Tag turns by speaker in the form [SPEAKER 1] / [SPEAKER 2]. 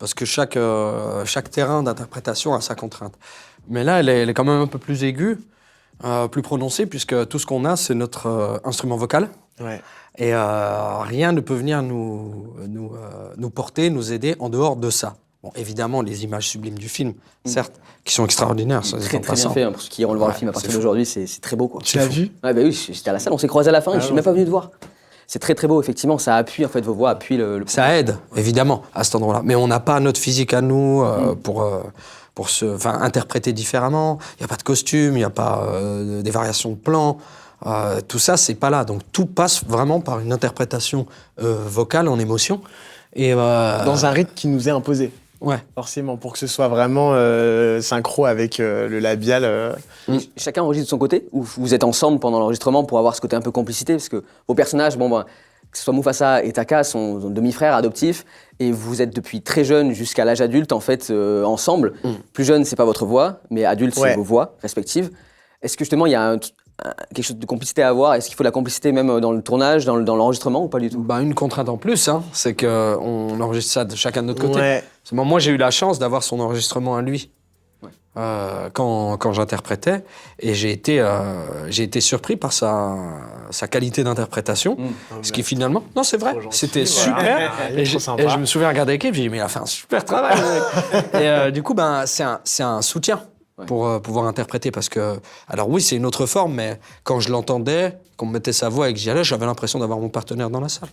[SPEAKER 1] parce que chaque terrain d'interprétation a sa contrainte. Mais là, elle est quand même un peu plus aiguë, plus prononcée, puisque tout ce qu'on a, c'est notre instrument vocal.
[SPEAKER 2] Ouais.
[SPEAKER 1] Et rien ne peut venir nous porter, nous aider en dehors de ça. Bon, évidemment, les images sublimes du film, certes, qui sont extraordinaires. Ça,
[SPEAKER 3] Très bien fait, hein, pour ceux qui iront le voir le film à partir d'aujourd'hui, c'est très beau, quoi.
[SPEAKER 2] Tu l'as vu?
[SPEAKER 3] Ouais, bah oui, j'étais à la salle, on s'est croisés à la fin et je suis même pas venu te voir. C'est très très beau, effectivement, ça appuie, en fait, vos voix appuient le...
[SPEAKER 1] Ça aide, évidemment, à cet endroit-là. Mais on n'a pas notre physique à nous pour interpréter différemment. Il n'y a pas de costume, il n'y a pas des variations de plans. Tout ça, c'est pas là. Donc tout passe vraiment par une interprétation vocale en émotion. Et,
[SPEAKER 2] Dans un rythme qui nous est imposé.
[SPEAKER 1] Ouais.
[SPEAKER 2] Forcément, pour que ce soit vraiment synchro avec le labial.
[SPEAKER 3] Chacun enregistre de son côté ou vous êtes ensemble pendant l'enregistrement pour avoir ce côté un peu complicité? Parce que vos personnages, que ce soit Mufasa et Taka, sont demi-frères adoptifs et vous êtes depuis très jeune jusqu'à l'âge adulte en fait ensemble. Plus jeune, c'est pas votre voix, mais adulte, c'est vos voix respectives. Est-ce que justement il y a quelque chose de complicité à avoir? Est-ce qu'il faut de la complicité même dans le tournage, dans l'enregistrement ou pas du tout?
[SPEAKER 1] Une contrainte en plus, c'est qu'on enregistre ça de chacun de notre côté.
[SPEAKER 2] Ouais.
[SPEAKER 1] Moi, j'ai eu la chance d'avoir son enregistrement à lui quand j'interprétais, et j'ai été surpris par sa qualité d'interprétation, ce qui finalement, non, c'est vrai, c'était super. Et je me souviens regarder l'équipe, j'ai dit mais il a fait un super travail. Et du coup, c'est un soutien pour pouvoir interpréter, parce que, alors oui, c'est une autre forme, mais quand je l'entendais, qu'on me mettait sa voix et que j'y allais, j'avais l'impression d'avoir mon partenaire dans la salle.